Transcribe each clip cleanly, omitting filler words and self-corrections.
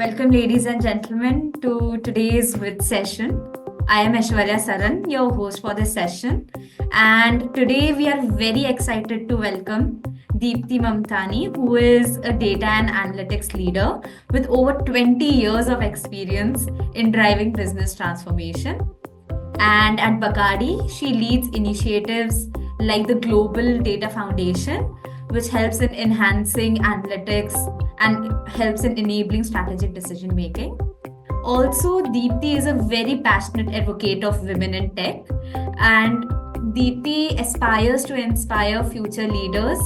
Welcome, ladies and gentlemen, to today's WIT session. I am Aishwarya Saran, your host for this session. And today we are very excited to welcome Deepti Mamtani, who is a data and analytics leader with over 20 years of experience in driving business transformation. And at Bacardi, she leads initiatives like the Global Data Foundation, which helps in enhancing analytics and helps in enabling strategic decision making. Also, Deepti is a very passionate advocate of women in tech, and Deepti aspires to inspire future leaders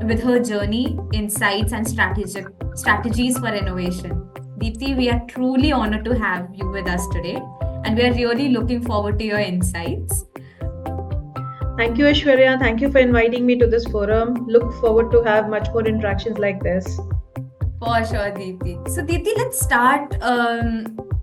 with her journey, insights, and strategies for innovation. Deepti, we are truly honored to have you with us today, and we are really looking forward to your insights. Thank you, Aishwarya. Thank you for inviting me to this forum. Look forward to have much more interactions like this. For sure, Deepti. So, Deepti, let's start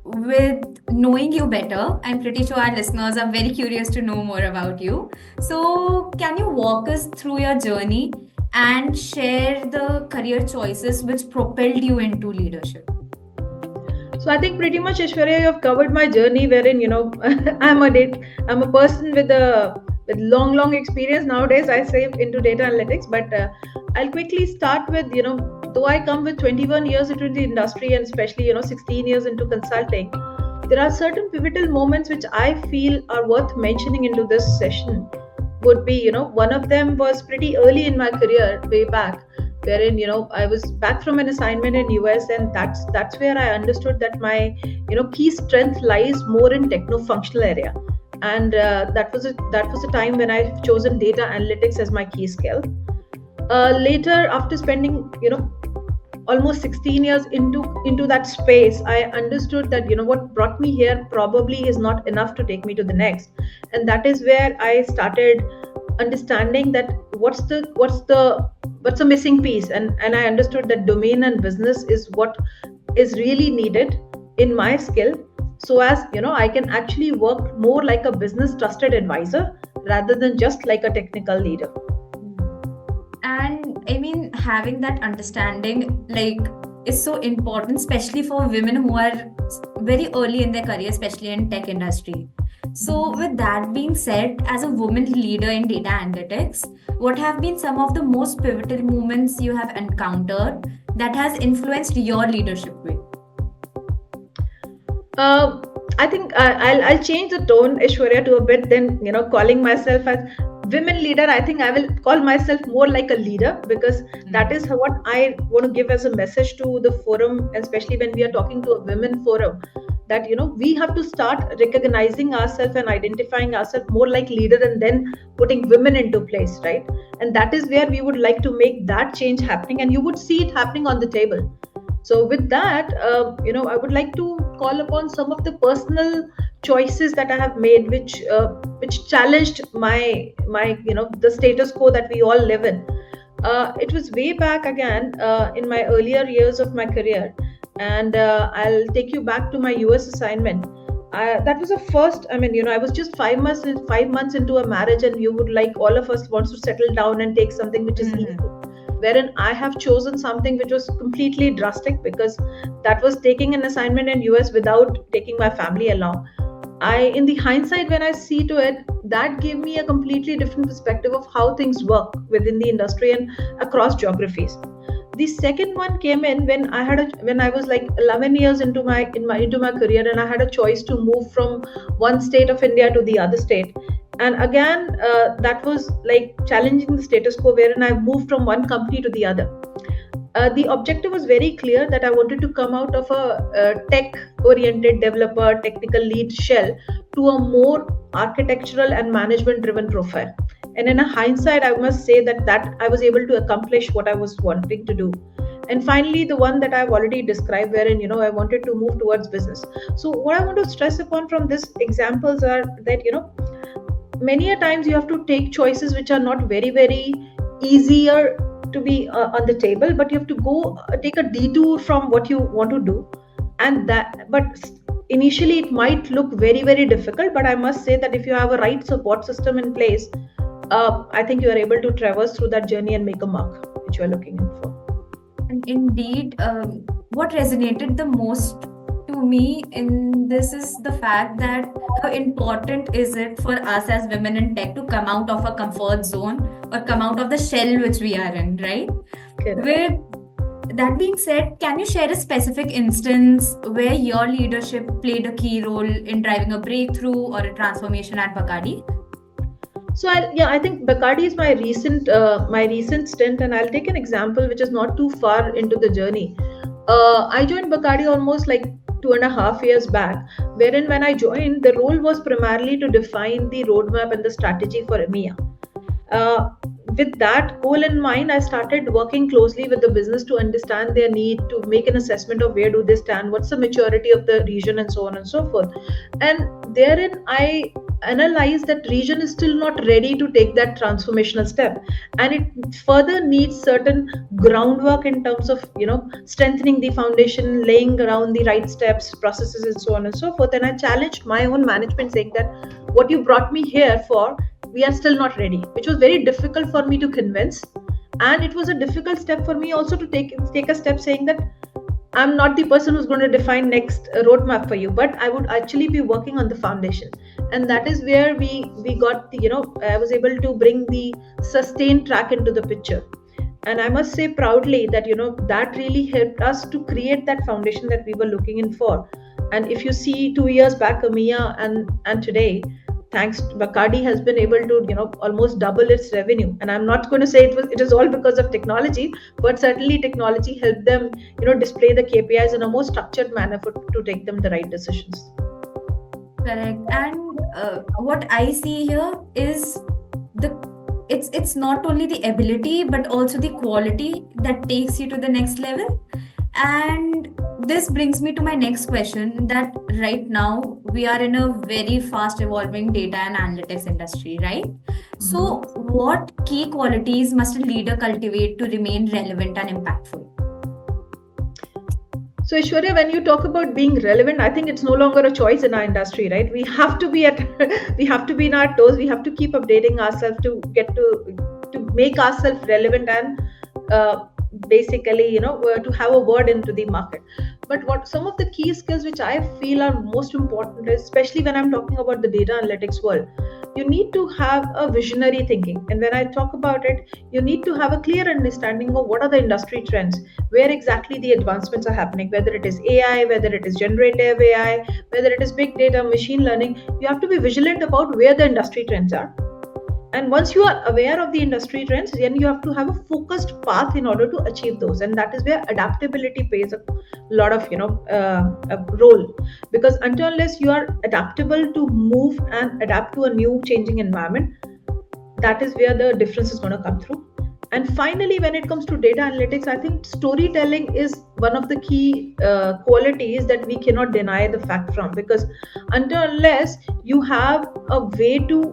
with knowing you better. I'm pretty sure our listeners are very curious to know more about you. So, can you walk us through your journey and share the career choices which propelled you into leadership? So I think pretty much, Aishwarya, you have covered my journey wherein, I'm a person with long experience nowadays, I say, into data analytics. But I'll quickly start with, though I come with 21 years into the industry and especially, 16 years into consulting, there are certain pivotal moments which I feel are worth mentioning into this session. Would be, one of them was pretty early in my career, way back, wherein I was back from an assignment in US, and that's where I understood that my key strength lies more in techno functional area, and that was a time when I've chosen data analytics as my key skill. Later, after spending almost 16 years into that space, I understood that what brought me here probably is not enough to take me to the next, and that is where I started understanding that what's the missing piece, and I understood that domain and business is what is really needed in my skill, so as I can actually work more like a business trusted advisor rather than just like a technical leader. And I mean, having that understanding is so important, especially for women who are very early in their career, especially in tech industry. So with that being said, as a woman leader in data analytics, what have been some of the most pivotal moments you have encountered that has influenced your leadership way? I think I'll change the tone, Aishwarya, to a bit than calling myself as women leader. I think I will call myself more like a leader, because that is what I want to give as a message to the forum, especially when we are talking to a women forum, that we have to start recognizing ourselves and identifying ourselves more like leader, and then putting women into place, right? And that is where we would like to make that change happening, and you would see it happening on the table. So with that, I would like to call upon some of the personal choices that I have made, which challenged my the status quo that we all live in. It was way back again in my earlier years of my career, and I'll take you back to my US assignment. That was the first. I mean, I was just 5 months into a marriage, and you would, like all of us, wants to settle down and take something which is easy. Wherein I have chosen something which was completely drastic, because that was taking an assignment in US without taking my family along. In the hindsight, when I see to it, that gave me a completely different perspective of how things work within the industry and across geographies. The second one came in when I was like 11 years into my career, and I had a choice to move from one state of India to the other state. And again, that was like challenging the status quo, wherein I moved from one company to the other. The objective was very clear, that I wanted to come out of a tech-oriented developer, technical lead shell, to a more architectural and management-driven profile. And in a hindsight, I must say that I was able to accomplish what I was wanting to do. And finally, the one that I've already described, wherein I wanted to move towards business. So what I want to stress upon from these examples are that many a times you have to take choices which are not very, very easier to be on the table, but you have to go take a detour from what you want to do, but initially it might look very, very difficult, but I must say that if you have a right support system in place, I think you are able to traverse through that journey and make a mark which you are looking for. And indeed, what resonated the most to me in this is the fact that how important is it for us as women in tech to come out of a comfort zone or come out of the shell which we are in, right? Correct. With that being said, can you share a specific instance where your leadership played a key role in driving a breakthrough or a transformation at Bacardi? So I think Bacardi is my recent stint, and I'll take an example which is not too far into the journey. I joined Bacardi almost like 2.5 years back, wherein when I joined, the role was primarily to define the roadmap and the strategy for EMEA. Uh, with that goal in mind, I started working closely with the business to understand their need, to make an assessment of where do they stand, what's the maturity of the region, and so on and so forth. And therein, I analyzed that region is still not ready to take that transformational step, and it further needs certain groundwork in terms of strengthening the foundation, laying around the right steps, processes, and so on and so forth. And I challenged my own management, saying that what you brought me here for, we are still not ready, which was very difficult for me to convince. And it was a difficult step for me also to take a step, saying that I'm not the person who's going to define next roadmap for you, but I would actually be working on the foundation. And that is where we got the, I was able to bring the sustained track into the picture. And I must say proudly that that really helped us to create that foundation that we were looking in for. And if you see 2 years back, EMEA and today, thanks to Bacardi has been able to almost double its revenue. And I'm not going to say it is all because of technology, but certainly technology helped them display the KPIs in a more structured manner to take them the right decisions. Correct. And what I see here is it's not only the ability but also the quality that takes you to the next level. And this brings me to my next question, that right now we are in a very fast evolving data and analytics industry, right? So what key qualities must a leader cultivate to remain relevant and impactful? So Aishwarya, when you talk about being relevant, I think it's no longer a choice in our industry, right? We have to be in our toes. We have to keep updating ourselves to get to make ourselves relevant and basically to have a word into the market. But what some of the key skills which I feel are most important, especially when I'm talking about the data analytics world, you need to have a visionary thinking. And when I talk about it, you need to have a clear understanding of what are the industry trends, where exactly the advancements are happening, whether it is AI, whether it is generative AI, whether it is big data, machine learning. You have to be vigilant about where the industry trends are. And once you are aware of the industry trends, then you have to have a focused path in order to achieve those. And that is where adaptability plays a lot of a role, because unless you are adaptable to move and adapt to a new changing environment, that is where the difference is going to come through. And finally, when it comes to data analytics, I think storytelling is one of the key qualities that we cannot deny the fact from, because unless you have a way to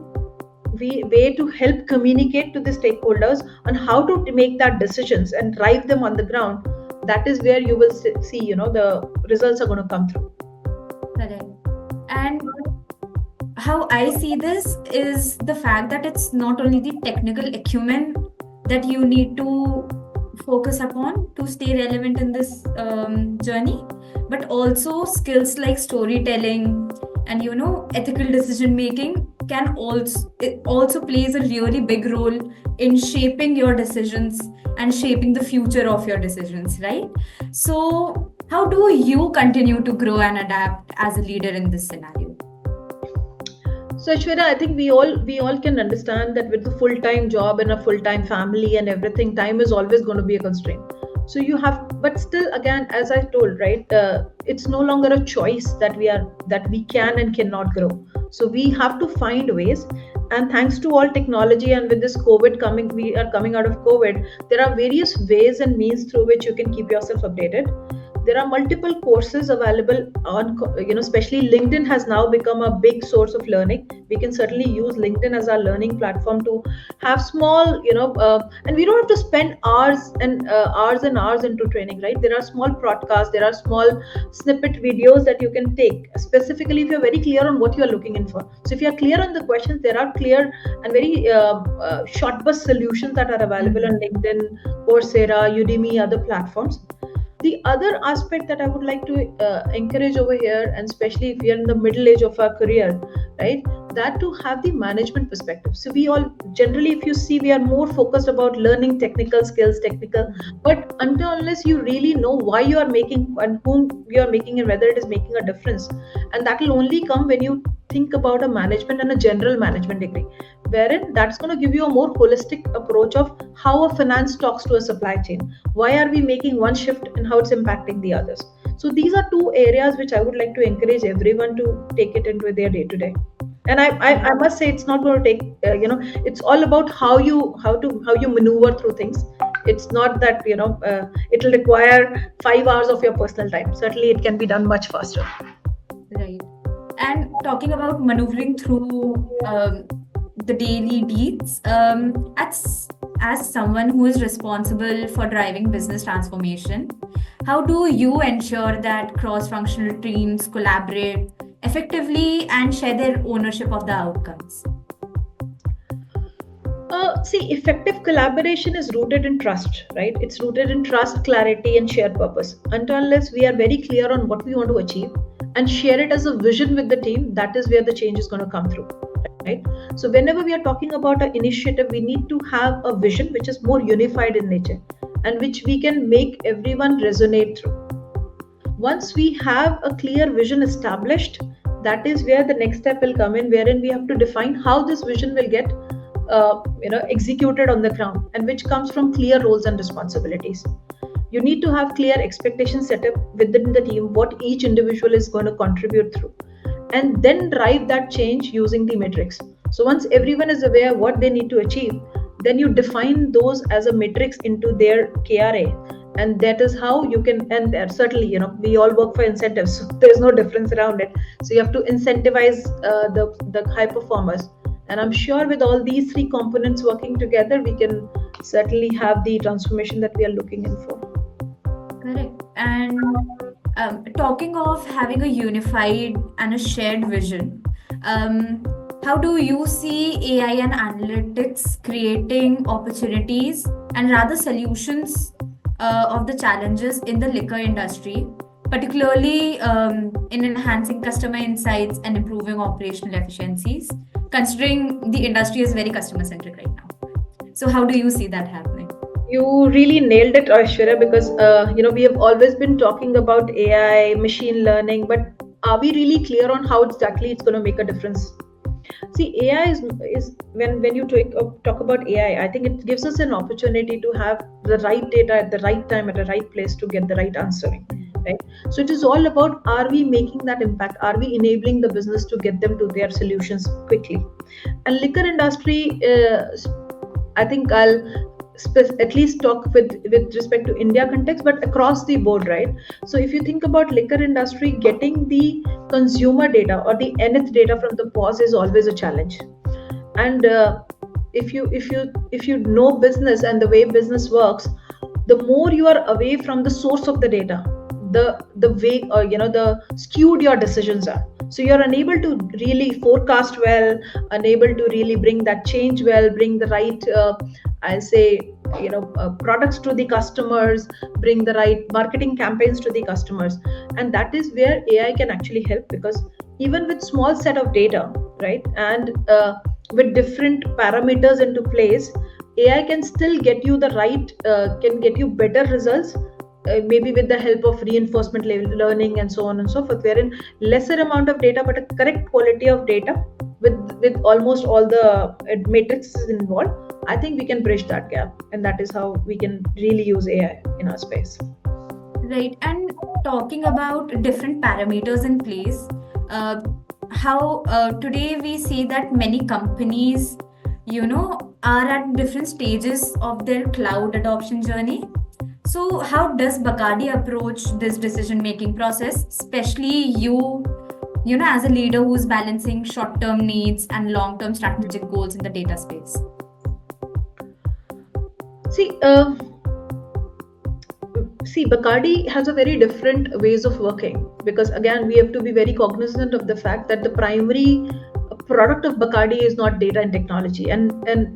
help communicate to the stakeholders on how to make that decisions and drive them on the ground, that is where you will see the results are going to come through. Correct. And how I see this is the fact that it's not only the technical acumen that you need to focus upon to stay relevant in this journey, but also skills like storytelling and ethical decision making also plays a really big role in shaping your decisions and shaping the future of your decisions, right? So how do you continue to grow and adapt as a leader in this scenario? So Aishwarya, I think we all can understand that with a full-time job and a full-time family and everything, time is always going to be a constraint. So you have, but still, again, as I told, right, it's no longer a choice that we can and cannot grow. So we have to find ways. And thanks to all technology and with this COVID we are coming out of COVID, there are various ways and means through which you can keep yourself updated. There are multiple courses available on, especially LinkedIn has now become a big source of learning. We can certainly use LinkedIn as our learning platform to have small, and we don't have to spend hours and hours into training, right? There are small podcasts, there are small snippet videos that you can take, specifically if you're very clear on what you're looking in for. So if you're clear on the questions, there are clear and very short burst solutions that are available on LinkedIn, Coursera, Udemy, other platforms. The other aspect that I would like to encourage over here, and especially if we are in the middle age of our career, right, that to have the management perspective. So we all generally, if you see, we are more focused about learning technical skills, but until unless you really know why you are making and whom you are making and whether it is making a difference, and that will only come when you think about a management and a general management degree, wherein that's going to give you a more holistic approach of how a finance talks to a supply chain. Why are we making one shift and how it's impacting the others? So these are two areas which I would like to encourage everyone to take it into their day to day. And I must say it's not going to take it's all about how you maneuver through things. It's not that it'll require 5 hours of your personal time. Certainly it can be done much faster. Right. And talking about maneuvering through the daily deeds, as someone who is responsible for driving business transformation, how do you ensure that cross-functional teams collaborate effectively and share their ownership of the outcomes? See, effective collaboration is rooted in trust, right? It's rooted in trust, clarity, and shared purpose. Until unless we are very clear on what we want to achieve and share it as a vision with the team, that is where the change is going to come through, right? So whenever we are talking about an initiative, we need to have a vision which is more unified in nature and which we can make everyone resonate through. Once we have a clear vision established, that is where the next step will come in, wherein we have to define how this vision will get executed on the ground, and which comes from clear roles and responsibilities. You need to have clear expectations set up within the team, what each individual is going to contribute through, and then drive that change using the metrics. So once everyone is aware what they need to achieve, then you define those as a matrix into their KRA, and that is how you can. And certainly, we all work for incentives, so there's no difference around it. So you have to incentivize the high performers. And I'm sure with all these three components working together, we can certainly have the transformation that we are looking in for. Correct. And talking of having a unified and a shared vision, how do you see AI and analytics creating opportunities and rather solutions of the challenges in the liquor industry, particularly in enhancing customer insights and improving operational efficiencies, considering the industry is very customer centric right now? So how do you see that happening? You really nailed it, Aishwarya, because we have always been talking about AI, machine learning, but are we really clear on how exactly it's going to make a difference? See, AI is when you talk about AI, I think it gives us an opportunity to have the right data at the right time at the right place to get the right answering, right? So it is all about, are we making that impact? Are we enabling the business to get them to their solutions quickly? And liquor industry, I think I'll at least talk with respect to India context, but across the board, right? So if you think about liquor industry, getting the consumer data or the nth data from the POS is always a challenge. And if you know business and the way business works, the more you are away from the source of the data, the way the skewed your decisions are. So you're unable to really forecast well, unable to really bring that change well, bring the right I'll say products to the customers, bring the right marketing campaigns to the customers. And that is where AI can actually help, because even with small set of data, right, and with different parameters into place, AI can still get you the right can get you better results, maybe with the help of reinforcement learning and so on and so forth, wherein lesser amount of data but a correct quality of data with almost all the matrices involved. I think we can bridge that gap, and that is how we can really use AI in our space. Right. And talking about different parameters in place, how today we see that many companies, are at different stages of their cloud adoption journey. So how does Bacardi approach this decision-making process, especially as a leader who's balancing short-term needs and long-term strategic goals in the data space? See, Bacardi has a very different ways of working, because again, we have to be very cognizant of the fact that the primary product of Bacardi is not data and technology, and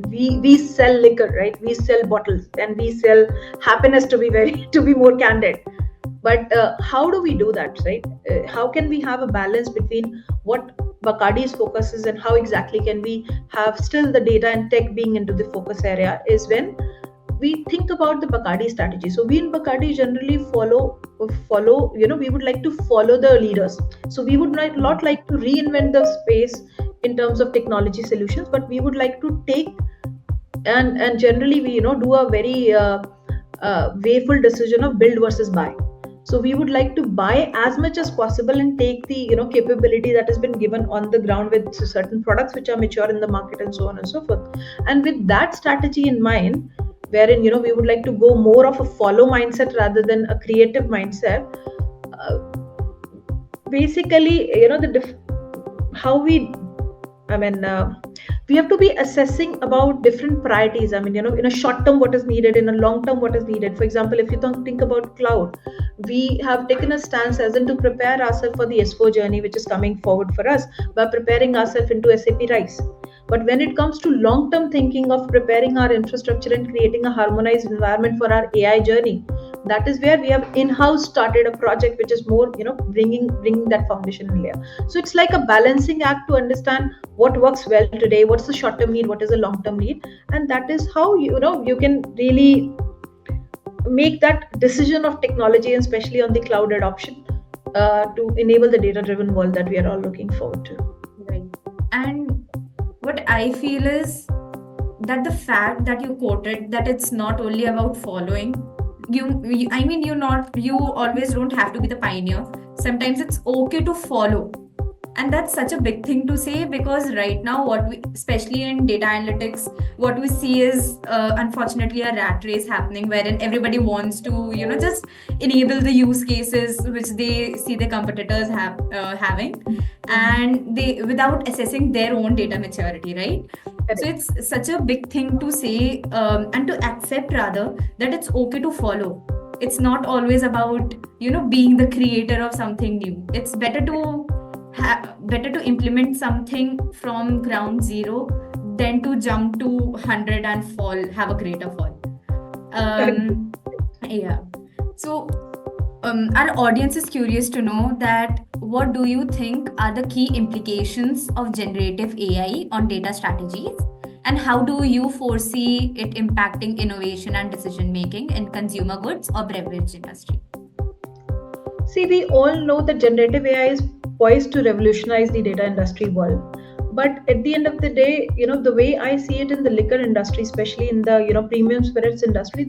we sell liquor, right? We sell bottles and we sell happiness, to be more candid. But how do we do that, right? How can we have a balance between what Bacardi's focus is and how exactly can we have still the data and tech being into the focus area, is when we think about the Bacardi strategy. So we in Bacardi generally follow, we would like to follow the leaders. So we would not like to reinvent the space in terms of technology solutions, but we would like to take and generally we do a very wayful decision of build versus buy. So we would like to buy as much as possible and take the capability that has been given on the ground with certain products which are mature in the market and so on and so forth. And with that strategy in mind, wherein we would like to go more of a follow mindset rather than a creative mindset. Basically, how we I mean, we have to be assessing about different priorities. I mean, in a short term, what is needed, in a long term, what is needed. For example, if you don't think about cloud, we have taken a stance as in to prepare ourselves for the S4 journey, which is coming forward for us by preparing ourselves into SAP RISE. But when it comes to long term thinking of preparing our infrastructure and creating a harmonized environment for our AI journey, that is where we have in-house started a project which is more bringing that foundation layer. So it's like a balancing act to understand what works well today, what's the short term need, what is the long term need, and that is how you can really make that decision of technology, and especially on the cloud adoption, to enable the data driven world that we are all looking forward to. Right. And what I feel is that the fact that you quoted that it's not only about following, you always don't have to be the pioneer. Sometimes it's okay to follow. And that's such a big thing to say, because right now, especially in data analytics, what we see is unfortunately a rat race happening, wherein everybody wants to, just enable the use cases which they see the competitors having, and they without assessing their own data maturity, right? So it's such a big thing to say, and to accept rather, that it's okay to follow. It's not always about being the creator of something new. It's better to implement something from ground zero than to jump to 100 and have a greater fall. Yeah. So our audience is curious to know that what do you think are the key implications of generative AI on data strategies, and how do you foresee it impacting innovation and decision making in consumer goods or beverage industry? See, we all know that generative AI is poised to revolutionize the data industry world. But at the end of the day, the way I see it in the liquor industry, especially in the premium spirits industry,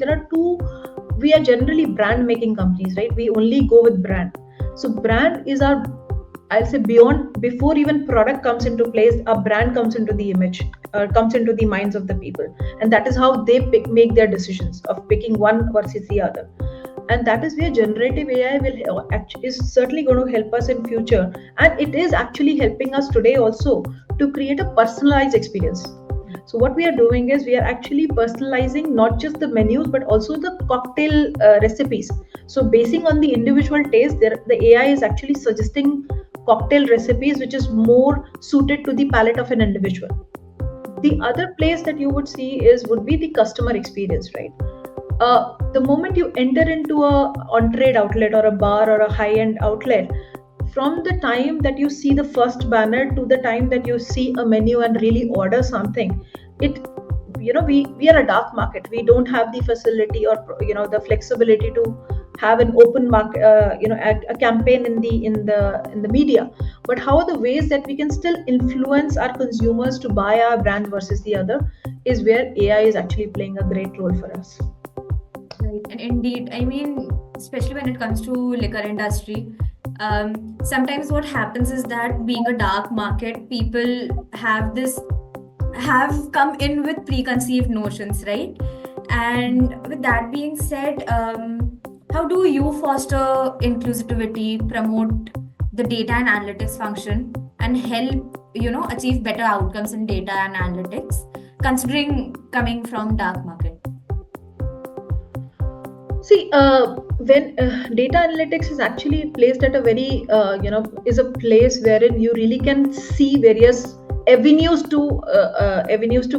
we are generally brand making companies, right? We only go with brand. So brand is our, I'll say, before even product comes into place, a brand comes into the image, comes into the minds of the people, and that is how they make their decisions of picking one versus the other. And that is where generative AI is certainly going to help us in future, and it is actually helping us today also to create a personalized experience. So what we are doing is we are actually personalizing not just the menus but also the cocktail recipes. So basing on the individual taste, the AI is actually suggesting cocktail recipes which is more suited to the palate of an individual. The other place that you would see would be the customer experience, right? The moment you enter into a on-trade outlet or a bar or a high-end outlet, from the time that you see the first banner to the time that you see a menu and really order something, we are a dark market. We don't have the facility or the flexibility to have an open market, a campaign in the media. But how are the ways that we can still influence our consumers to buy our brand versus the other is where AI is actually playing a great role for us. Right. And indeed, I mean, especially when it comes to liquor industry, sometimes what happens is that being a dark market, people have come in with preconceived notions, right? And with that being said, how do you foster inclusivity, promote the data and analytics function, and help achieve better outcomes in data and analytics, considering coming from dark market? See, when data analytics is actually placed at a very, is a place wherein you really can see various avenues to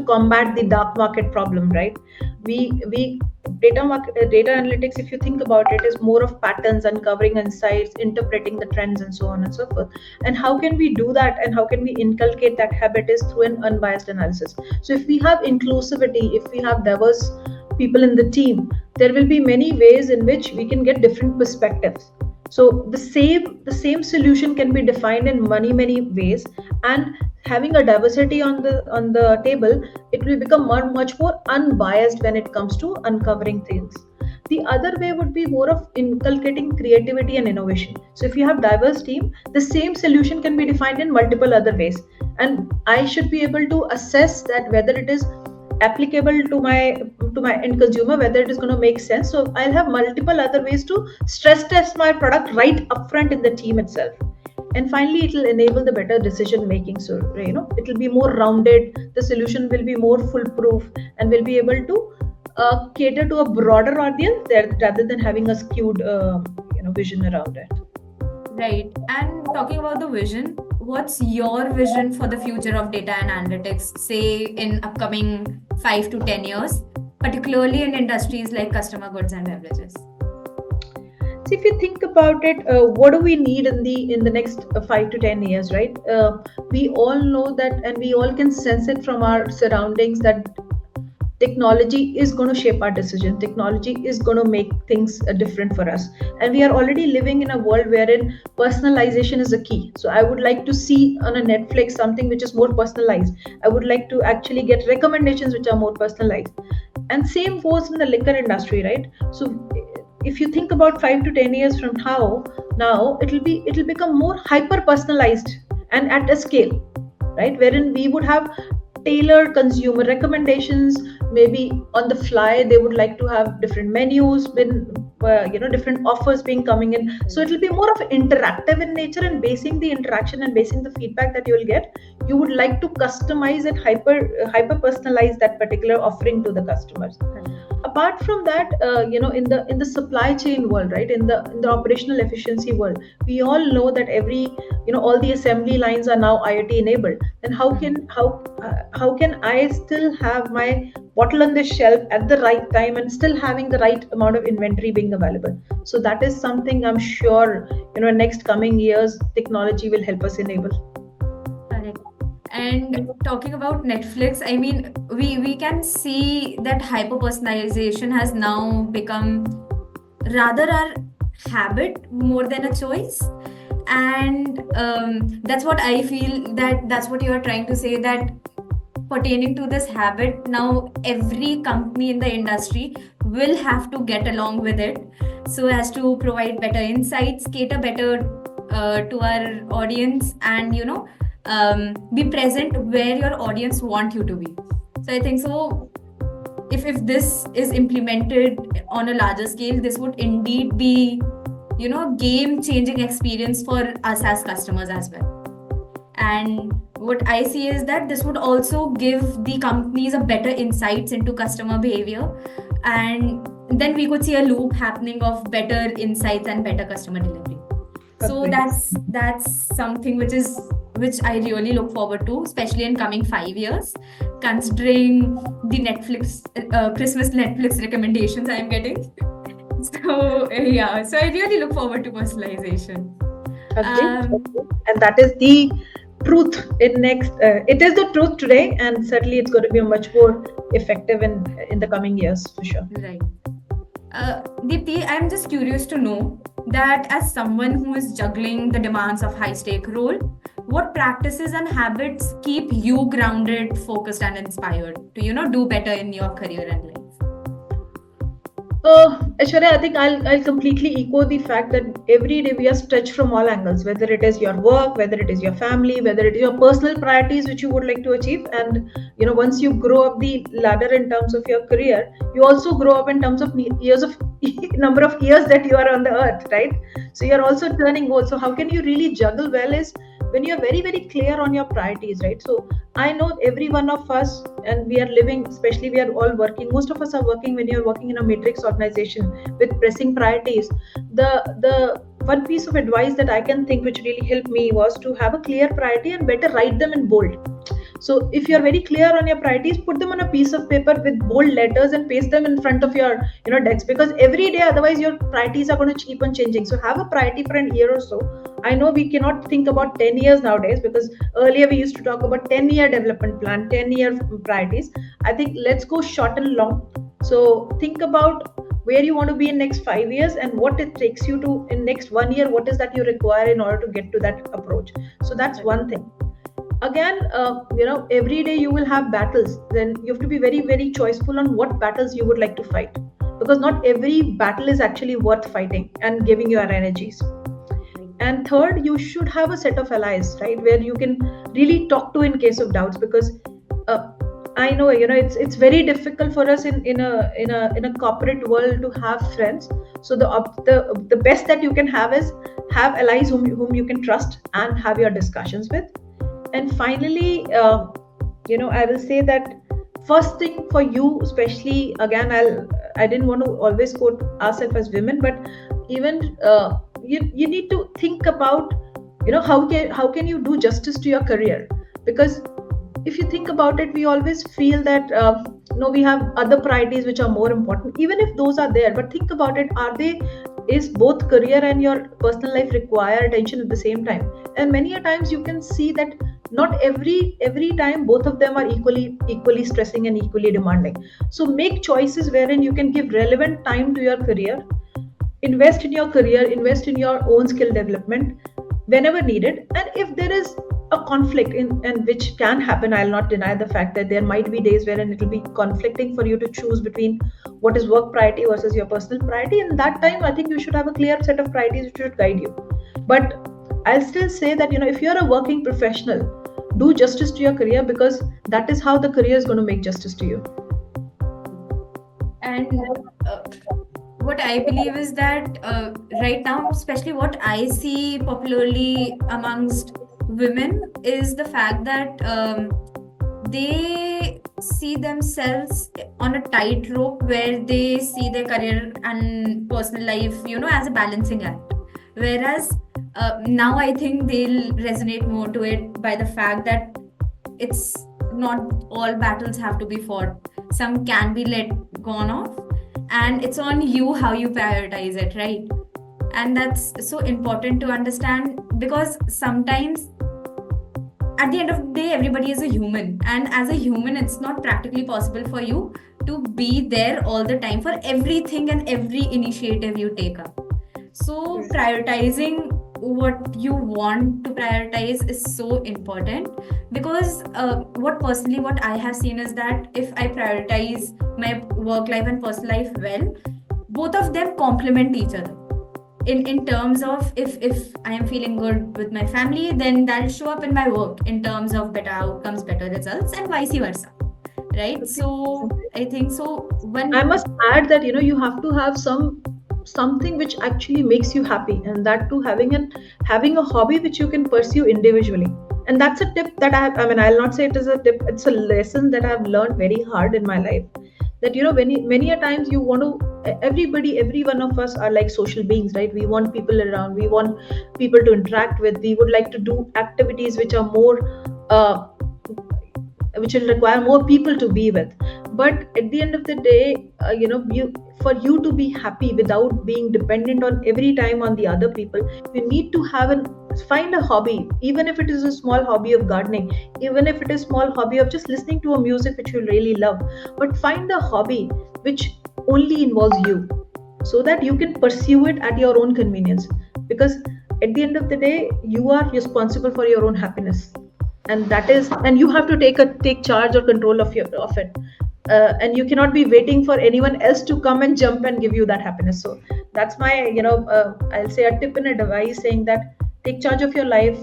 combat the dark market problem, right? We data analytics, if you think about it, is more of patterns, uncovering insights, interpreting the trends, and so on and so forth. And how can we do that, and how can we inculcate that habit is through an unbiased analysis. So if we have inclusivity, if we have diverse people in the team, there will be many ways in which we can get different perspectives. So the same solution can be defined in many ways, and having a diversity on the table, it will become much more unbiased when it comes to uncovering things. The other way would be more of inculcating creativity and innovation. So if you have diverse team, the same solution can be defined in multiple other ways, and I should be able to assess that whether it is applicable to my end consumer, whether it is going to make sense. So I'll have multiple other ways to stress test my product right upfront in the team itself. And finally, it will enable the better decision making. So it will be more rounded, the solution will be more foolproof, and will be able to cater to a broader audience there, rather than having a skewed vision around it. Right. And talking about the vision, what's your vision for the future of data and analytics, say in upcoming 5 to 10 years, particularly in industries like consumer goods and beverages? So if you think about it, what do we need in the next 5 to 10 years, right? We all know that, and we all can sense it from our surroundings, that technology is going to shape our decision. Technology is going to make things different for us, and we are already living in a world wherein personalization is a key. So I would like to see on a Netflix something which is more personalized. I would like to actually get recommendations which are more personalized, and same goes in the liquor industry, right? So if you think about 5 to 10 years from now it'll become more hyper personalized and at a scale, right, wherein we would have tailored consumer recommendations. Maybe on the fly they would like to have different menus, different offers being coming in. So it will be more of interactive in nature, and basing the interaction and basing the feedback that you will get, you would like to customize it, hyper personalize that particular offering to the customers. Apart from that, in the supply chain world, right, in the operational efficiency world, we all know that all the assembly lines are now IoT enabled. Then how can I still have my bottle on the shelf at the right time and still having the right amount of inventory being available? So that is something I'm sure next coming years technology will help us enable. Correct. And talking about Netflix, I mean, we can see that hyper personalization has now become rather our habit more than a choice. And that's what I feel, that's what you are trying to say, that pertaining to this habit, now every company in the industry will have to get along with it so as to provide better insights, cater better to our audience, and be present where your audience want you to be. So I think so if this is implemented on a larger scale, this would indeed be game changing experience for us as customers as well. And what I see is that this would also give the companies a better insights into customer behavior, and then we could see a loop happening of better insights and better customer delivery. So that's something which I really look forward to, especially in coming 5 years, considering the Christmas Netflix recommendations I am getting. So so I really look forward to personalization. And that is the truth it is the truth today, and certainly it's going to be much more effective in the coming years for sure. Right. Deepti, I'm just curious to know that as someone who is juggling the demands of high stake role, what practices and habits keep you grounded, focused, and inspired to do better in your career and life? Aishwarya, I think I'll completely echo the fact that every day we are stretched from all angles, whether it is your work, whether it is your family, whether it is your personal priorities which you would like to achieve. And once you grow up the ladder in terms of your career, you also grow up in terms of number of years that you are on the earth, right? So you're also turning goals. So how can you really juggle well is when you're very, very clear on your priorities, right? So I know every one of us, and we are living, especially we are all working, most of us are working when you're working in a matrix organization with pressing priorities. The one piece of advice that I can think which really helped me was to have a clear priority and better write them in bold. So if you're very clear on your priorities, put them on a piece of paper with bold letters and paste them in front of your desk, because every day otherwise your priorities are going to keep on changing. So have a priority for an year or so. I know we cannot think about 10 years nowadays, because earlier we used to talk about 10-year development plan, 10-year priorities. I think let's go short and long. So think about where you want to be in next 5 years and what it takes you to in next 1 year, what is that you require in order to get to that approach. So that's one thing. Again, every day you will have battles. Then you have to be very, very choiceful on what battles you would like to fight, because not every battle is actually worth fighting and giving your energies. And third, you should have a set of allies, right, where you can really talk to in case of doubts, because I know, it's very difficult for us in a corporate world to have friends. So the best that you can have is have allies whom you can trust and have your discussions with. And finally, I will say that first thing for you, especially, again, I didn't want to always quote ourselves as women, but even you need to think about, how can you do justice to your career. Because if you think about it, we always feel that we have other priorities which are more important, even if those are there. But think about it, is both career and your personal life require attention at the same time? And many a times you can see that not every time both of them are equally stressing and equally demanding. So make choices wherein you can give relevant time to your career, invest in your career, invest in your own skill development whenever needed. And if there is a conflict and which can happen, I'll not deny the fact that there might be days wherein it will be conflicting for you to choose between what is work priority versus your personal priority. In that time, I think you should have a clear set of priorities which should guide you. But I'll still say that, if you're a working professional, do justice to your career, because that is how the career is going to make justice to you. And what I believe is that right now, especially what I see popularly amongst women, is the fact that they see themselves on a tightrope where they see their career and personal life, as a balancing act. Whereas now I think they'll resonate more to it by the fact that it's not all battles have to be fought. Some can be let gone off, and it's on you how you prioritize it, right? And that's so important to understand, because sometimes at the end of the day, everybody is a human, and as a human, it's not practically possible for you to be there all the time for everything and every initiative you take up. So prioritizing what you want to prioritize is so important, because what I have seen is that if I prioritize my work life and personal life well, both of them complement each other. In terms of, if I am feeling good with my family, then that'll show up in my work in terms of better outcomes, better results, and vice versa, right? So I think so. When I must add that you have to have something which actually makes you happy, and that too having a hobby which you can pursue individually. And that's a tip that I'll not say it is a tip, it's a lesson that I've learned very hard in my life. That many a times you want to, every one of us are like social beings, right? We want people around, we want people to interact with, we would like to do activities which are more which will require more people to be with. But at the end of the day, for you to be happy without being dependent on every time on the other people, you need to find a hobby, even if it is a small hobby of gardening, even if it is small hobby of just listening to a music which you really love. But find a hobby which only involves you, so that you can pursue it at your own convenience. Because at the end of the day, you are responsible for your own happiness, and you have to take charge or control of it. And you cannot be waiting for anyone else to come and jump and give you that happiness. So that's my I'll say a tip and advice, saying that take charge of your life,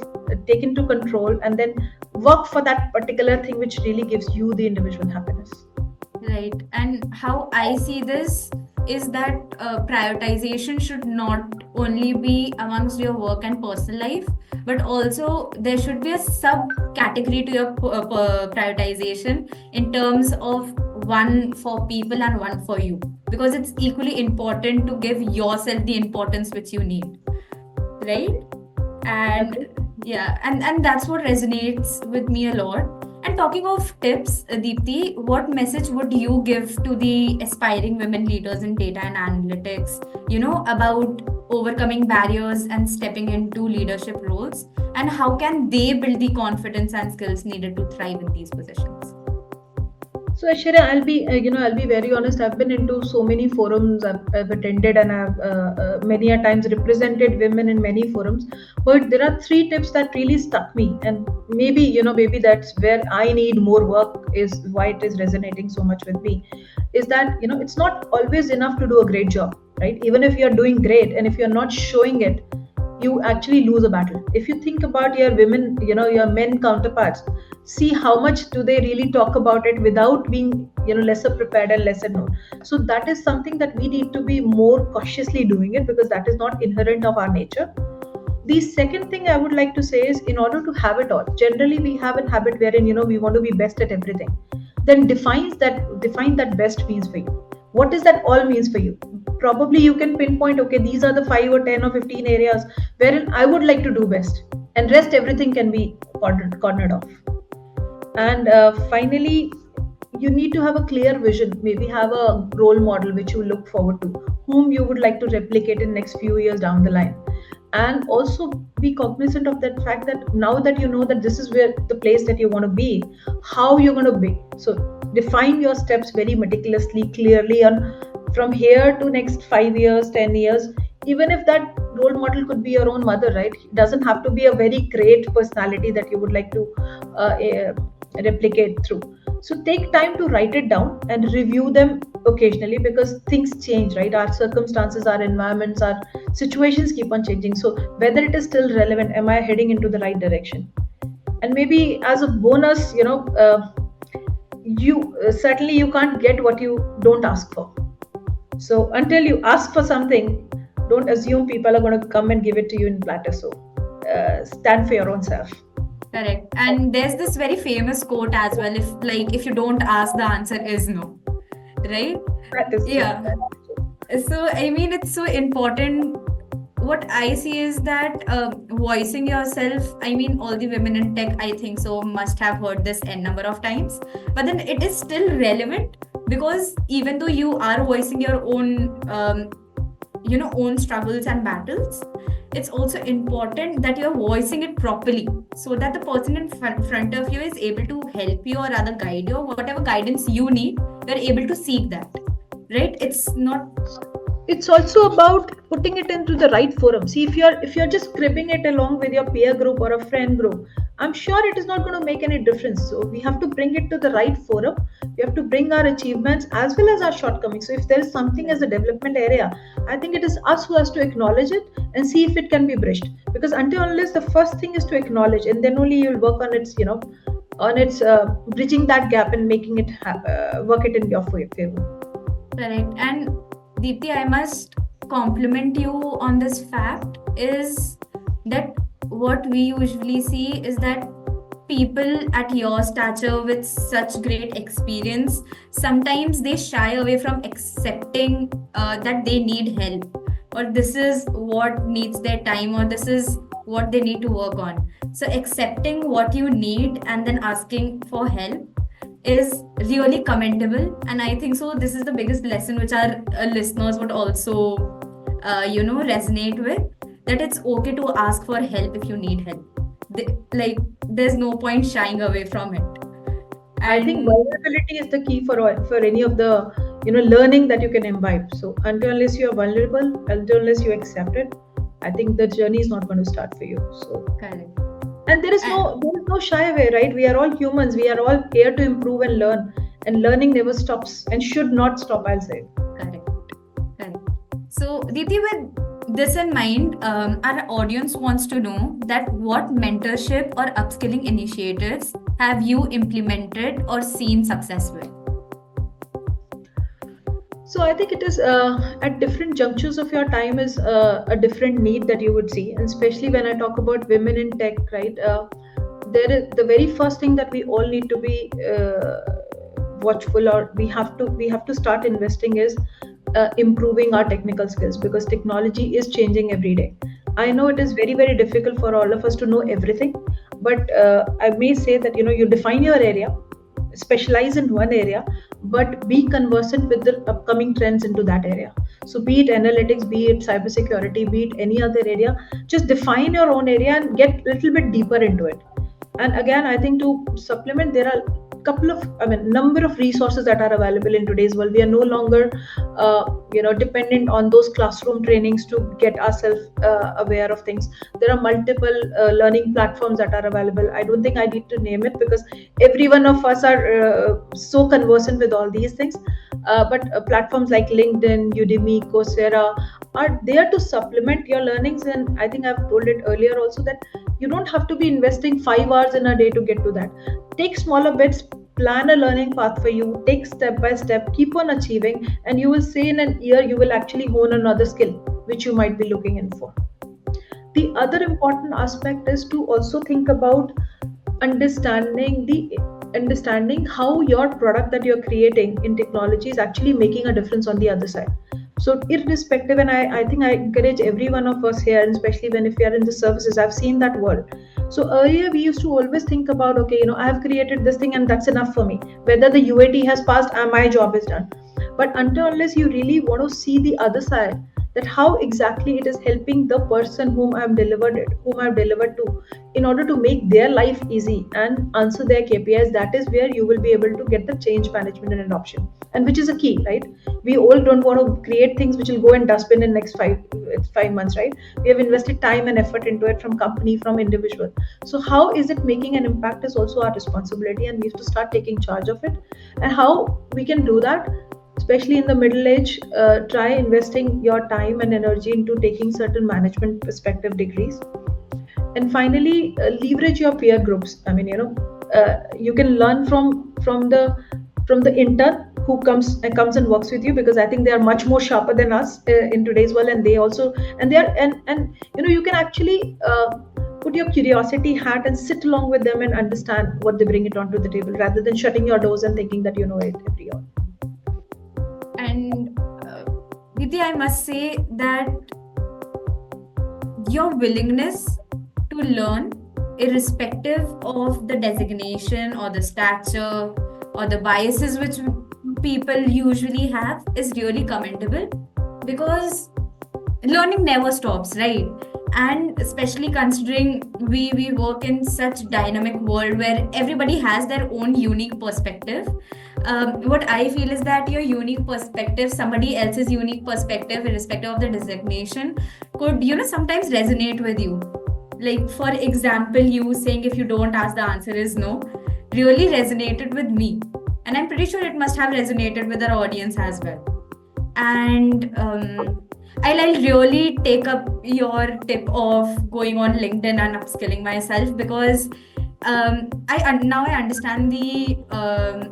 take into control, and then work for that particular thing which really gives you the individual happiness. Right. And how I see this is that prioritization should not only be amongst your work and personal life, but also there should be a subcategory to your prioritization in terms of one for people and one for you, because it's equally important to give yourself the importance which you need, right? And yeah, and that's what resonates with me a lot. And talking of tips, Deepti, what message would you give to the aspiring women leaders in data and analytics, about overcoming barriers and stepping into leadership roles? And how can they build the confidence and skills needed to thrive in these positions? So Aishwarya, I'll be very honest. I've been into so many forums. I've attended, and I've many a times represented women in many forums. But there are three tips that really stuck me, and maybe that's where I need more work. Is why it is resonating so much with me. Is that it's not always enough to do a great job, right? Even if you're doing great, and if you're not showing it, you actually lose a battle. If you think about your women, your men counterparts, see how much do they really talk about it without being lesser prepared and lesser known. So that is something that we need to be more cautiously doing it, because that is not inherent of our nature. The second thing I would like to say is, in order to have it all, generally we have a habit wherein we want to be best at everything. Then define that best means for you. What does that all means for you? Probably you can pinpoint, okay, these are the 5 or 10 or 15 areas wherein I would like to do best, and rest everything can be cornered off. And finally, you need to have a clear vision. Maybe have a role model which you look forward to, whom you would like to replicate in next few years down the line. And also be cognizant of that fact that now that you know that this is where the place that you want to be, how you're going to be. So define your steps very meticulously, clearly, on from here to next 5 years, 10 years. Even if that role model could be your own mother, right? It doesn't have to be a very great personality that you would like to replicate through. So take time to write it down and review them occasionally, because things change, right? Our circumstances, our environments, our situations keep on changing. So whether it is still relevant, am I heading into the right direction? And maybe as a bonus, you certainly you can't get what you don't ask for. So until you ask for something, don't assume people are going to come and give it to you in platter. So stand for your own self. Correct. And there's this very famous quote as well. If you don't ask, the answer is no. Right? That is Yeah. So it's so important. What I see is that voicing yourself, all the women in tech, I think so, must have heard this n number of times. But then it is still relevant, because even though you are voicing your own own struggles and battles, it's also important that you're voicing it properly, so that the person in front of you is able to help you, or rather guide you, or whatever guidance you need, you're able to seek that, right? It's also about putting it into the right forum. See, if you're just cribbing it along with your peer group or a friend group, I'm sure it is not going to make any difference. So we have to bring it to the right forum. We have to bring our achievements as well as our shortcomings. So if there is something as a development area, I think it is us who has to acknowledge it and see if it can be bridged. Because until unless the first thing is to acknowledge, and then only you'll work on its bridging that gap and making it work it in your favor. Correct. And Deepti, I must compliment you on this fact, is that what we usually see is that people at your stature with such great experience, sometimes they shy away from accepting that they need help, or this is what needs their time, or this is what they need to work on. So accepting what you need and then asking for help is really commendable. And I think so this is the biggest lesson which our listeners would also resonate with, that it's okay to ask for help if you need help. There's no point shying away from it. I think vulnerability is the key for any of the learning that you can imbibe. So until unless you are vulnerable, until unless you accept it, I think the journey is not going to start for you. So correct. And there is no shy away, right? We are all humans. We are all here to improve and learn, and learning never stops and should not stop, I'll say. Correct. So Deepti, with this in mind, our audience wants to know that what mentorship or upskilling initiatives have you implemented or seen success with? So I think it is at different junctures of your time is a different need that you would see, and especially when I talk about women in tech, right? There is the very first thing that we all need to be watchful, or we have to start investing is improving our technical skills, because technology is changing every day. I know it is very, very difficult for all of us to know everything, but I may say that you define your area, specialize in one area, but be conversant with the upcoming trends into that area. So be it analytics, be it cybersecurity, be it any other area, just define your own area and get a little bit deeper into it. And again, I think to supplement, there are number of resources that are available in today's world. We are no longer dependent on those classroom trainings to get ourselves aware of things. There are multiple learning platforms that are available. I don't think I need to name it because every one of us are so conversant with all these things. But platforms like LinkedIn, Udemy, Coursera are there to supplement your learnings. And I think I've told it earlier also that you don't have to be investing 5 hours in a day to get to that. Take smaller bits, plan a learning path for you, take step by step, keep on achieving, and you will say in an year you will actually hone another skill which you might be looking in for. The other important aspect is to also think about understanding how your product that you're creating in technology is actually making a difference on the other side. So irrespective, and I think I encourage every one of us here, and especially when if we are in the services, I've seen that world. So earlier we used to always think about, okay, I have created this thing and that's enough for me. Whether the UAT has passed, my job is done. But unless you really want to see the other side, that how exactly it is helping the person whom I've delivered to, in order to make their life easy and answer their KPIs, that is where you will be able to get the change management and adoption, and which is a key, right? We all don't want to create things which will go in dustbin in next 5 months, right? We have invested time and effort into it, from company, from individual. So how is it making an impact is also our responsibility, and we have to start taking charge of it. And how we can do that, especially in the middle age, try investing your time and energy into taking certain management perspective degrees. And finally, leverage your peer groups. I mean, you can learn from the intern who comes and works with you, because I think they are much more sharper than us in today's world, and they also you can actually put your curiosity hat and sit along with them and understand what they bring it onto the table, rather than shutting your doors and thinking that you know it every year. And Deepti, I must say that your willingness to learn, irrespective of the designation or the stature or the biases which people usually have, is really commendable, because learning never stops, right? And especially considering we work in such dynamic world where everybody has their own unique perspective. What I feel is that your unique perspective, somebody else's unique perspective, irrespective of the designation, could sometimes resonate with you. Like, for example, you saying if you don't ask, the answer is no, really resonated with me, and I'm pretty sure it must have resonated with our audience as well. And I'll really take up your tip of going on LinkedIn and upskilling myself, because I understand the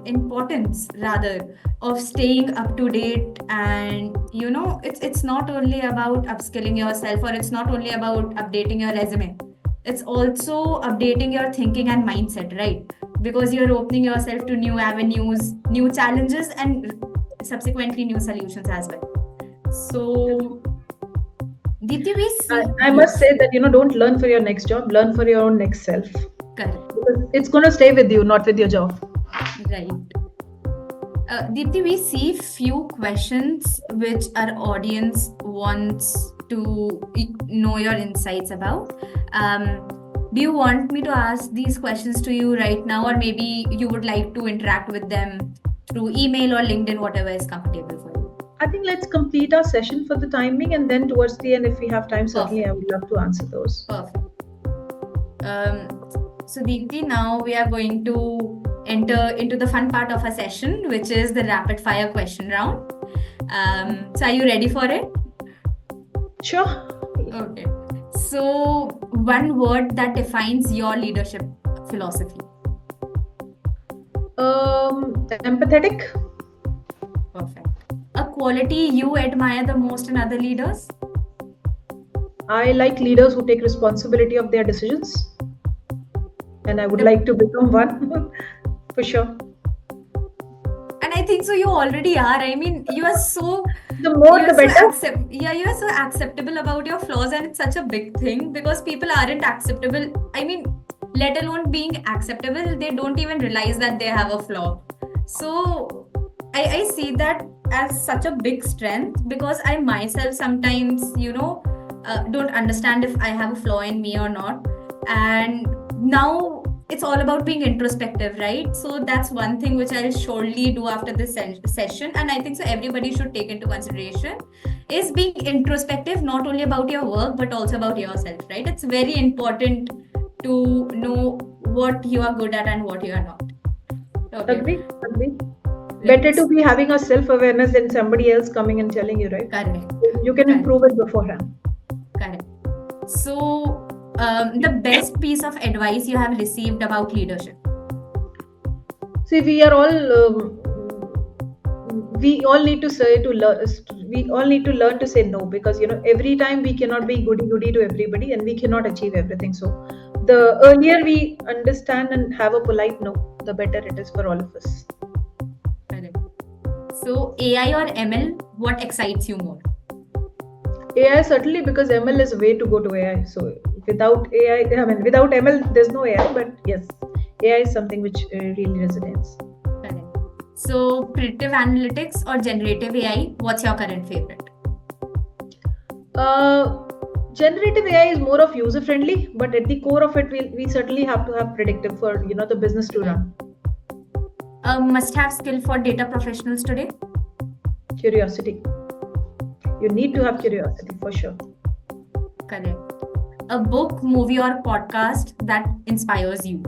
importance rather of staying up to date. And it's not only about upskilling yourself, or it's not only about updating your resume. It's also updating your thinking and mindset, right? Because you're opening yourself to new avenues, new challenges, and subsequently new solutions as well. So, Deepti, I must say that don't learn for your next job, learn for your own next self. Correct. Because it's going to stay with you, not with your job. Right. Deepti, we see few questions which our audience wants to know your insights about. Do you want me to ask these questions to you right now, or maybe you would like to interact with them through email or LinkedIn, whatever is comfortable for you? I think let's complete our session for the timing, and then towards the end, if we have time, certainly I would love to answer those. Perfect. So Deepti, now we are going to enter into the fun part of our session, which is the rapid fire question round. So are you ready for it? Sure. Okay. So, one word that defines your leadership philosophy. Empathetic. Perfect. A quality you admire the most in other leaders? I like leaders who take responsibility of their decisions, and I would like to become one for sure. And I think so you already are. I mean, you are so... The more, the better. You are so acceptable about your flaws, and it's such a big thing because people aren't acceptable. I mean, let alone being acceptable, they don't even realize that they have a flaw. So I see that as such a big strength, because I myself sometimes, don't understand if I have a flaw in me or not. And now it's all about being introspective, right? So that's one thing which I'll surely do after this session. And I think so everybody should take into consideration is being introspective, not only about your work, but also about yourself, right? It's very important to know what you are good at and what you are not. Okay. Agree. Better to be having a self-awareness than somebody else coming and telling you, right? Correct. You can improve it beforehand. Correct. So, the best piece of advice you have received about leadership? See, we all need to say to learn. We all need to learn to say no, because every time we cannot be goody to everybody, and we cannot achieve everything. So, the earlier we understand and have a polite no, the better it is for all of us. Correct. So, AI or ML, what excites you more? AI certainly, because ML is a way to go to AI. So without AI, without ML, there's no AI. But yes, AI is something which really resonates. Correct. So, predictive analytics or generative AI, what's your current favorite? Generative AI is more of user friendly, but at the core of it, we certainly have to have predictive for the business to run. A must-have skill for data professionals today? Curiosity. You need to have curiosity for sure. Correct. A book, movie, or podcast that inspires you?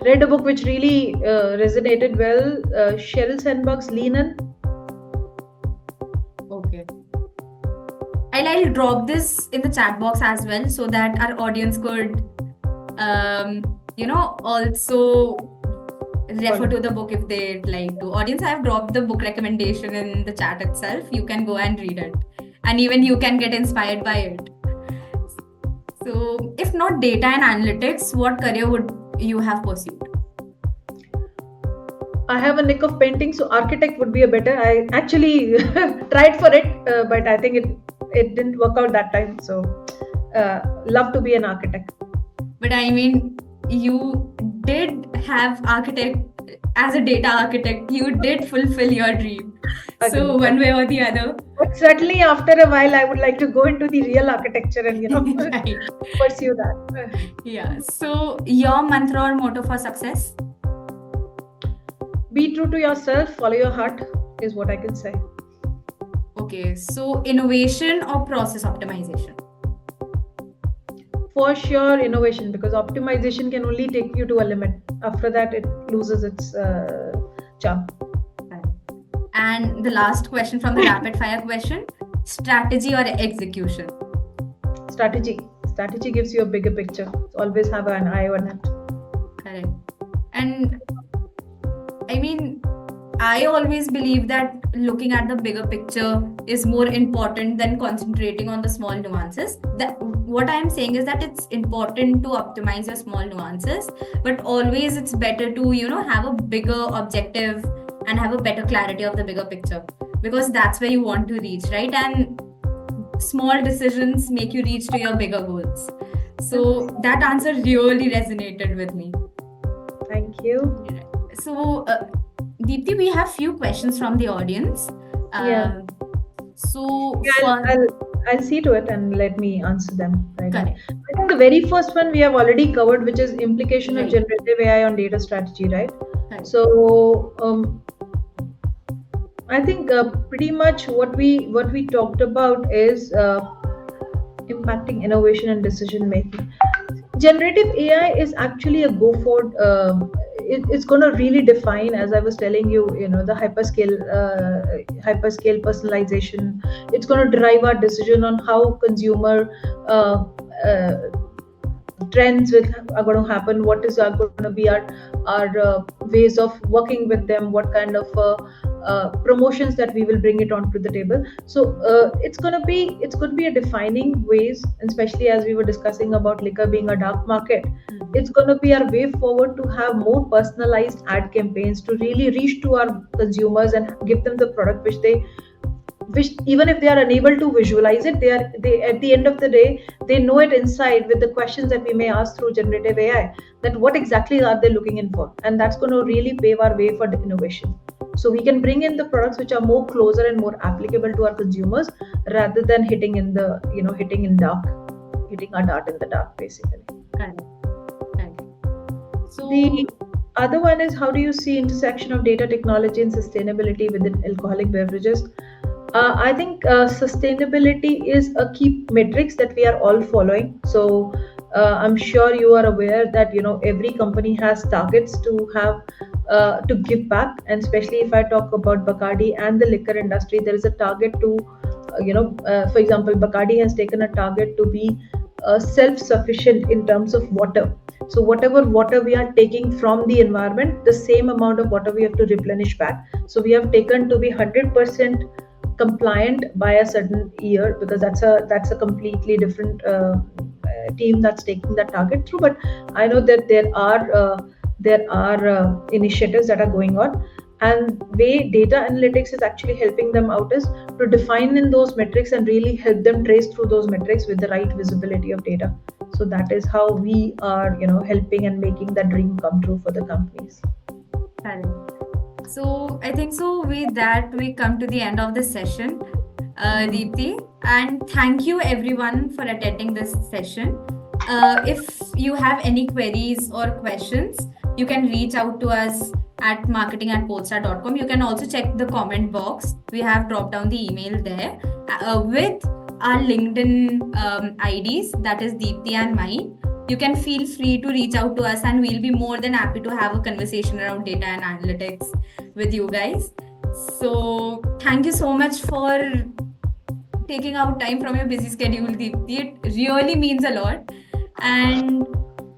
Read a book which really resonated well. Sheryl Sandberg's Lean In. Okay. I'll drop this in the chat box as well, so that our audience could, also refer to the book if they'd like to. Audience, I have dropped the book recommendation in the chat itself. You can go and read it, and even you can get inspired by it. So, if not data and analytics, what career would you have pursued? I have a nick of painting, so architect would be a better. I actually tried for it, but I think it didn't work out that time. So, love to be an architect. But I mean, you did have architect as a data architect. You did fulfill your dream. So one way or the other. But certainly, after a while, I would like to go into the real architecture and Right. pursue that. Yeah. So your mantra or motto for success? Be true to yourself. Follow your heart is what I can say. Okay. So innovation or process optimization? For sure, innovation, because optimization can only take you to a limit. After that, it loses its charm. And the last question from the rapid fire question: strategy or execution? Strategy. Strategy gives you a bigger picture. Always have an eye on it. Correct. And I mean, I always believe that looking at the bigger picture is more important than concentrating on the small nuances. That what I am saying is that it's important to optimize your small nuances, but always it's better to have a bigger objective and have a better clarity of the bigger picture, because that's where you want to reach, right? And small decisions make you reach to your bigger goals. So that answer really resonated with me. Thank you. So Deepti, we have few questions from the audience. So I'll see to it and let me answer them. Right. Correct. I think the very first one we have already covered, which is implication of Right. generative AI on data strategy, right? Correct. So I think pretty much what we talked about is impacting innovation and decision making. Generative AI is actually a go forward. It's going to really define, as I was telling you, the hyperscale personalization. It's going to drive our decision on how consumer trends are going to happen. What is going to be our ways of working with them? What kind of promotions that we will bring it onto the table. So it's going to be a defining ways, and especially as we were discussing about liquor being a dark market. It's going to be our way forward to have more personalized ad campaigns to really reach to our consumers and give them the product which they which even if they are unable to visualize it, they at the end of the day, they know it inside with the questions that we may ask through generative AI, that what exactly are they looking in for, and that's going to really pave our way for the innovation. So we can bring in the products which are more closer and more applicable to our consumers, rather than hitting in the, hitting our dart in the dark, basically. Correct. Correct. So, The other one is, how do you see intersection of data technology and sustainability within alcoholic beverages? I think sustainability is a key metrics that we are all following. So I'm sure you are aware that every company has targets to have to give back, and especially if I talk about Bacardi and the liquor industry, there is a target to for example, Bacardi has taken a target to be self-sufficient in terms of water. So whatever water we are taking from the environment, the same amount of water we have to replenish back. So we have taken to be 100% compliant by a certain year, because that's a completely different team that's taking that target through. But I know that there are initiatives that are going on, and way data analytics is actually helping them out is to define in those metrics and really help them trace through those metrics with the right visibility of data. So that is how we are helping and making that dream come true for the companies. correct. So I think so with that we come to the end of the session, Deepti, and thank you everyone for attending this session. If you have any queries or questions, you can reach out to us at marketing@polestar.com. You can also check the comment box. We have dropped down the email there with our LinkedIn IDs, that is Deepti and mine. You can feel free to reach out to us, and we'll be more than happy to have a conversation around data and analytics with you guys. So thank you so much for taking out time from your busy schedule, Deepti. It really means a lot. And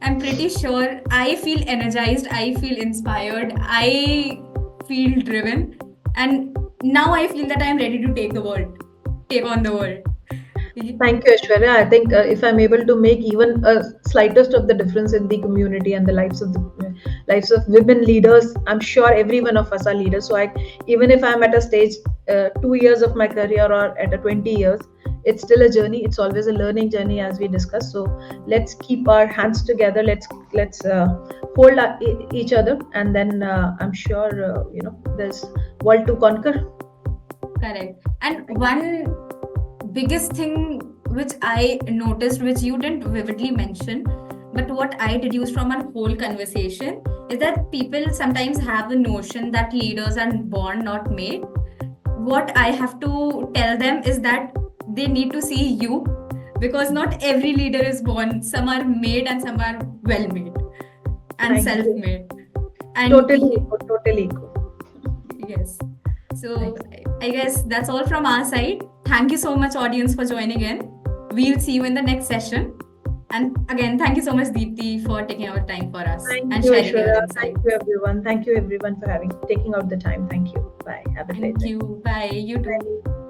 I'm pretty sure I feel energized, I feel inspired, I feel driven. And now I feel that I'm ready to take on the world. Thank you, Aishwarya. I think if I'm able to make even a slightest of the difference in the community and the lives of women leaders, I'm sure every one of us are leaders. So even if I'm at a stage 2 years of my career or at a 20 years, it's still a journey. It's always a learning journey, as we discussed. So let's keep our hands together. Let's hold each other, and then I'm sure there's world to conquer. Correct. And one biggest thing which I noticed, which you didn't vividly mention, but what I deduced from our whole conversation is that people sometimes have the notion that leaders are born, not made. What I have to tell them is that they need to see you, because not every leader is born. Some are made and some are well made and Thank you. self-made. And Totally equal. yes. So I guess that's all from our side. Thank you so much, audience, for joining in. We'll see you in the next session. And again, thank you so much, Deepti, for taking out time for us Thank and you, sharing your Aishwarya. insights. Thank you, everyone. Thank you, everyone, for taking out the time. Thank you. Bye. Have a great Thank day. you. Bye. You too. Bye.